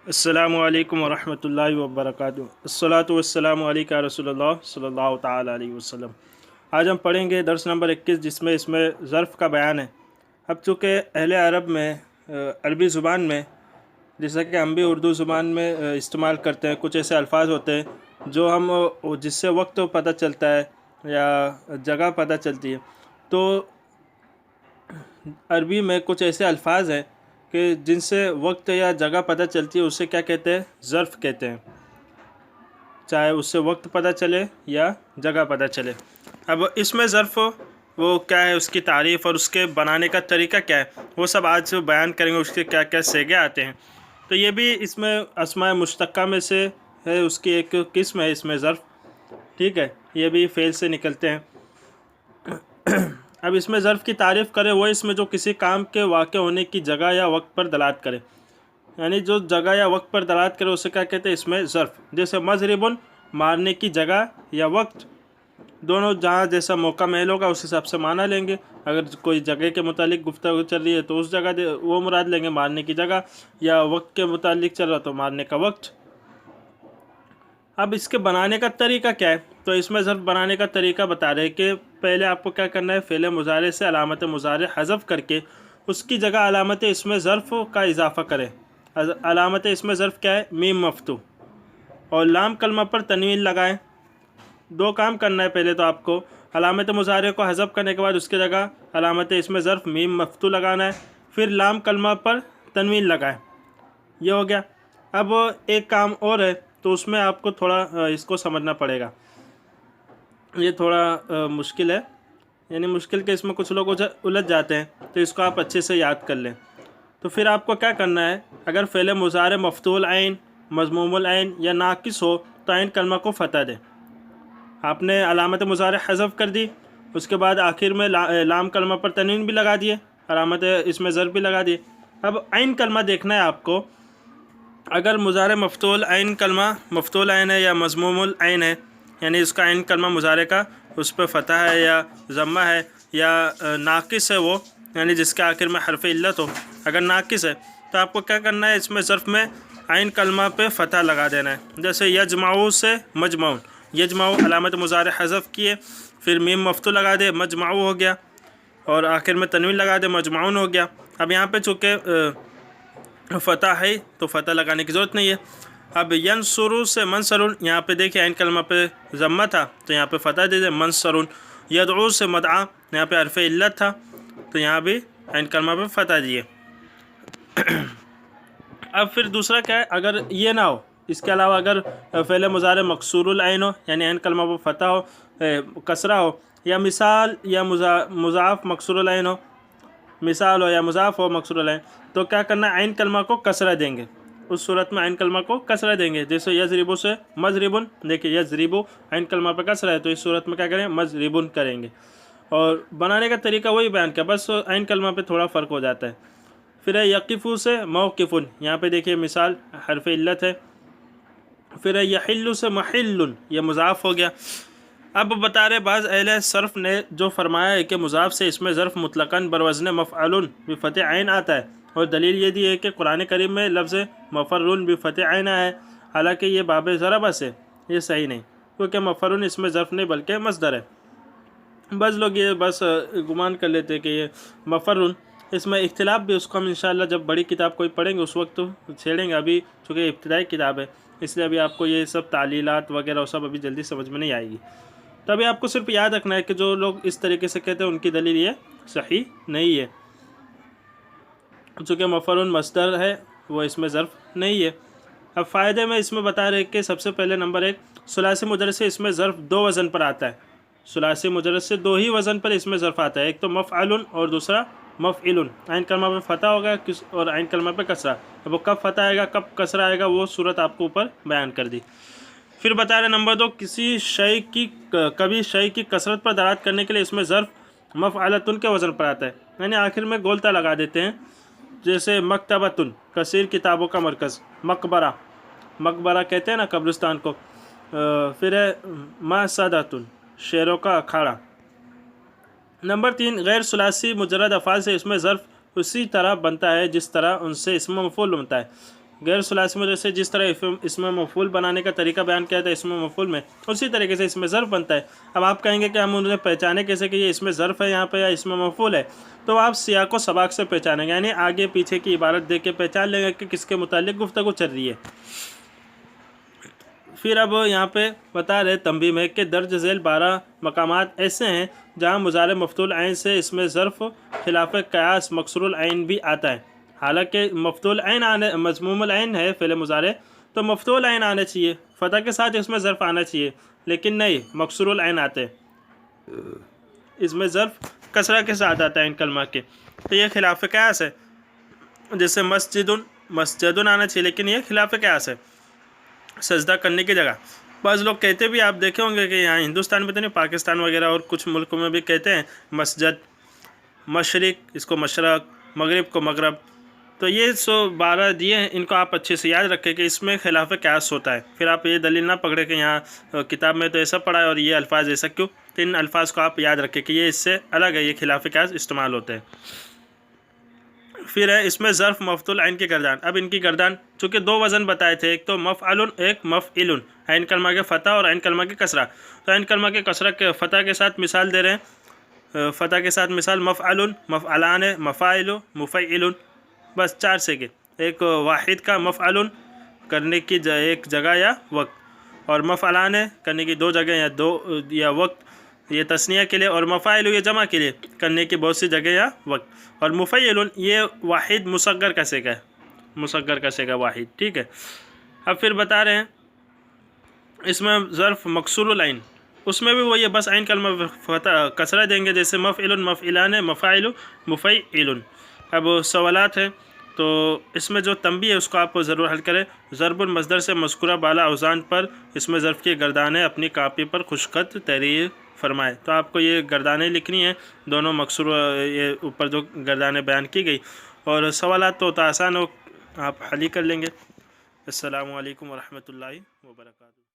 अस्सलामु अलैकुम वरहमतुल्लाहि वबरकातुहू। अस्सलातु वस्सलामु अलैका रसूलुल्लाह सल्लल्लाहु ताला अलैहि वसल्लम। आज हम पढ़ेंगे दर्स नंबर 21 जिसमें ज़र्फ़ का बयान है। अब चूँकि अहले अरब में अरबी ज़ुबान में, जैसा कि हम भी उर्दू ज़ुबान में इस्तेमाल करते हैं, कुछ ऐसे अल्फाज होते हैं जो हम जिससे वक्त पता चलता है या जगह पता चलती है। तो अरबी में कुछ ऐसे अल्फाज हैं कि जिनसे वक्त या जगह पता चलती है, उससे क्या कहते हैं? ज़र्फ़ कहते हैं। चाहे उससे वक्त पता चले या जगह पता चले। अब इसमें ज़र्फ़ वो क्या है, उसकी तारीफ़ और उसके बनाने का तरीका क्या है, वो सब आज बयान करेंगे। उसके क्या क्या सेगे आते हैं। तो ये भी इसमें अस्माए मुश्तक़ा में से है, उसकी एक किस्म है इसमें ज़र्फ़। ठीक है, ये भी फ़ेल से निकलते हैं। अब इसमें ज़र्फ़ की तारीफ़ करें वो इसमें जो किसी काम के वाक़ होने की जगह या वक्त पर दलालत करे, यानी जो जगह या वक्त पर दलालत करे उसे क्या कहते हैं? इसमें ज़र्फ़। जैसे मज़रिबुन मारने की जगह या वक्त, दोनों जहाँ जैसा मौका महल होगा उस हिसाब से माना लेंगे। अगर कोई जगह के मुतालिक गुफ्तगू चल रही है तो उस जगह वो मुराद लेंगे, मारने की जगह, या वक्त के मुतालिक चल रहा तो मारने का वक्त। अब इसके बनाने का तरीका क्या है? तो इसमें ज़र्फ़ बनाने का तरीका बता रहे हैं कि पहले आपको क्या करना है, फ़ेल मुज़ारे से अलामत मुज़ारे हज़फ़ करके उसकी जगह अलामत इसमें ज़र्फ़ का इजाफ़ा करें। अलामत इसमें ज़र्फ़ क्या है? मीम मफ्तू और लाम कलमा पर तनवीन लगाएं। दो काम करना है। पहले तो आपको अलामत मुज़ारे को हज़फ़ करने के बाद उसकी जगह अलामत इसमें ज़र्फ़ मीम मफ्तू लगाना है, फिर लाम कलमा पर तनवीन लगाएं। ये हो गया। अब एक काम और है, तो उसमें आपको थोड़ा इसको समझना पड़ेगा। ये थोड़ा मुश्किल है, यानी मुश्किल के इसमें कुछ लोग उलझ जाते हैं, तो इसको आप अच्छे से याद कर लें। तो फिर आपको क्या करना है, अगर फ़ेल मुज़ारे मफ़तूल ऐन, मज़मूमुल ऐन या नाकिस हो तो ऐन कलमा को फ़तह दें। आपने अलामत मुज़ारे हज़फ़ कर दी, उसके बाद आखिर में लाम कलमा पर तनवीन भी लगा दिए, अलामत इसमें ज़र्फ़ भी लगा दिए। अब ऐन कलमा देखना है आपको। अगर मुज़ारे मफ़तूल ऐन कलमा मफ़तूल ऐन है या मज़मूमुल ऐन है, यानी इसका ऐन कलमा मुज़ारे का उस पर फ़तह है या ज़म्मा है या नाकिस है वो, यानी जिसके आखिर में हरफ इल्लत हो। अगर नाकिस है तो आपको क्या करना है, इसमें ज़र्फ़ में ऐन कलमा पे फ़तह लगा देना है। जैसे यजमाऊ से मजमाउन, यजमाऊ अलामत मुज़ारे हज़फ़ किए, फिर मीम मफ़तू लगा दे, मजमाऊ हो गया, और आखिर में तनवीन लगा दे, मजमाउन हो गया। अब यहाँ पे चूँकि फ़तह है तो फ़तह लगाने की ज़रूरत नहीं है। अब यनसुरु से मनसरुन, यहाँ पे देखिए ऐन कलमा पे ज़म्मा था तो यहाँ पे फ़तह दे दे, मनसरुन। यदऊ से मदआ, यहाँ पे हरफ इल्लत था तो यहाँ भी ऐन कलमा पे फ़तह दिए। अब फिर दूसरा क्या है, अगर ये ना हो, इसके अलावा अगर फ़ेल मुज़ारे मकसूरुल ऐन हो, यानी ऐन कलमा पे फ़तह हो, कसरा हो, या मिसाल या मुज़ाफ़ मकसूरुल ऐन हो, मिसाल हो या मुज़ाफ़ हो मकसूरुल ऐन, तो क्या करना है, ऐन कलमा को कसरा देंगे। उस सूरत में ऐन कलमा को कसरा देंगे। जैसे यज़रिबु से मज़रिबुन, देखिए यज़रिबु ऐन कलमा पे कसरा है तो इस सूरत में क्या करें, मज़रिबुन करेंगे। और बनाने का तरीका वही बयान किया, बस ऐन कलमा पे थोड़ा फ़र्क हो जाता है। फिर है यक़िफ़ु से मौक़िफ़ुन, यहाँ पे देखिए मिसाल हरफ इल्लत है। फिर है यहिल्लु से महिल्लुन, यह मुज़ाफ़ हो गया। अब बता रहे बाज़ अहले सर्फ़ ने जो फरमाया है कि मुज़ाफ़ से इसमें ज़र्फ़ मुतलक़न बरवज़न मफ़अलुन बिफ़तह ऐन आता है, और दलील ये दी है कि कुरान करीम में लफ्ज़ मफ़रुन बिफ़तह ऐन आया है। हालांकि ये बाब ज़रबा से ये सही नहीं, क्योंकि मफ़रुन इसमें ज़र्फ़ नहीं बल्कि मसदर है। बस लोग ये बस गुमान कर लेते हैं कि ये मफ़रुन, इसमें इख्तिलाफ़ भी, उसको हम इंशाअल्लाह जब बड़ी किताब कोई पढ़ेंगे उस वक्त तो छेड़ेंगे। अभी चूँकि इब्तिदाई किताब है इसलिए अभी आपको ये सब तालीलात वगैरह वो सब अभी जल्दी समझ में नहीं आएगी। तभी आपको सिर्फ याद रखना है कि जो लोग इस तरीके से कहते हैं उनकी दलील ये सही नहीं है, चूँकि मफ़रुन मसदर है, वो इसमें ज़र्फ़ नहीं है। अब फ़ायदे में इसमें बता रहे कि सबसे पहले नंबर एक, सुलासी मुजर्रद से इसमें ज़र्फ़ दो वज़न पर आता है। सुलासी मुजर्रद से दो ही वज़न पर इसमें ज़र्फ़ आता है, एक तो मफ़अलुन और दूसरा मफ़इलुन। ऐन कलमा पे फ़तह होगा और ऐन कलमा पे कसरा। अब वो कब फ़तह आएगा कब कसरा आएगा वो सूरत आपको ऊपर बयान कर दी। फिर बता रहे नंबर दो, किसी शय की कभी शय की कसरत पर दलालत करने के लिए इसमें ज़र्फ़ मफ़अलतुन के वज़न पर आता है, यानी आखिर में गोलता लगा देते हैं। जैसे मकतबतुन, कसीर किताबों का मरकज़, मकबरा, मकबरा कहते हैं ना कब्रिस्तान को। फिर है मसदतुन, शेरों का अखाड़ा। नंबर तीन, गैर सुलासी मुजर्रद अफ़ाल से इसमें ज़र्फ़ उसी तरह बनता है जिस तरह उनसे इसमें मफ़ूल बनता है। गैर सुलासी में जैसे जिस तरह इसमें मफूल बनाने का तरीका बयान किया था इसमें मफूल में, उसी तरीके से इसमें ज़र्फ़ बनता है। अब आप कहेंगे कि हम उन्हें पहचाने कैसे कि ये इसमें ज़र्फ़ है यहाँ पे या इसमें मफूल है, तो आप सियाक़ो सबाक़ से पहचानेंगे, यानी आगे पीछे की इबारत देख के पहचान लेंगे कि किसके मुतालिक गुफ्तगू चल रही है। फिर अब यहाँ पे बता रहे तंबीह में कि दर्ज झेल 12 मकामात ऐसे हैं जहाँ मुज़ारे मफ़तूल ऐन से इसमें ज़र्फ़ खिलाफ़ क़यास मकसूरुल ऐन भी आता है। हालांकि मफ़तूल ऐन आने मज़मूमुल ऐन है फ़िल मुज़ारे, तो मफ़तूल ऐन आने चाहिए, फ़तह के साथ इसमें ज़र्फ़ आना चाहिए, लेकिन नहीं, मकसूरुल ऐन आते, इसमें ज़र्फ़ कसरा के साथ आता है इन कलमा के। तो ये खिलाफ़ क़यास है। जैसे मस्जिदुन आना चाहिए, लेकिन ये खिलाफ़ क़यास है, सजदा करने की जगह। बाज़ लोग कहते भी आप देखे होंगे कि यहाँ हिंदुस्तान में तो नहीं, पाकिस्तान वगैरह और कुछ मुल्कों में भी कहते हैं मस्जिद, मशरिक इसको मशरक, मगरिब को मगरब। तो ये 12 दिए हैं, इनको आप अच्छे से याद रखें कि इसमें खिलाफ क़यास होता है। फिर आप ये दलील ना पकड़े कि यहाँ किताब में तो ऐसा पढ़ा है और ये अल्फाज ऐसा क्यों। तो इन अल्फाज को आप याद रखें कि ये इससे अलग है, ये खिलाफ क़यास इस्तेमाल होते हैं। फिर है इसमें ज़र्फ़ मफ़तूल ऐन की गर्दान। अब इनकी गर्दान चूँकि 2 वज़न बताए थे, एक तो मफ़अलुन, एक मफ़इलुन, ऐन कलमा के फ़तह और ऐन कलमा के कसरा। तो ऐन कलमा के कसरा के फ़तह के साथ मिसाल दे रहे हैं, फ़तह के साथ मिसाल मफ़अलुन, मफ़अलान, मफ़ाइलु, मुफ़इलुन, बस 4 से के। एक वाहिद का मफ़अलुन करने की एक जगह या वक्त, और मफ़अलान करने की 2 जगह या 2 या वक्त, ये तस्निया के लिए, और मफ़ाइलु ये जमा के लिए करने की बहुत सी जगह या वक्त, और मुफ़इलुन ये वाहिद मुसग्गर का सेगा है, मुसग्गर का सेगा वाहिद। ठीक है। अब फिर बता रहे हैं इसमें ज़र्फ़ मकसूरुल ऐन, उसमें भी वही है, बस ऐन कलमा फ़तह कसरा देंगे, जैसे मफ़इलुन, मफ़इलान, मफ़ाइलु, मुफ़इलुन। अब सवालात हैं, तो इसमें जो तंबीह है उसको आप ज़रूर हल करें। ज़रबुल मज़दर से मज़कूरा बाला औज़ान पर इसमें ज़र्फ़ की गर्दानें अपनी कापी पर खुशखत तहरीर फरमाए। तो आपको ये गर्दानें लिखनी है, दोनों मकसूर, ये ऊपर जो गर्दानें बयान की गई, और सवालात तो आसान हो, आप हल ही कर लेंगे। अस्सलामु अलैकुम वरहमतुल्लाहि वबरकातुहू।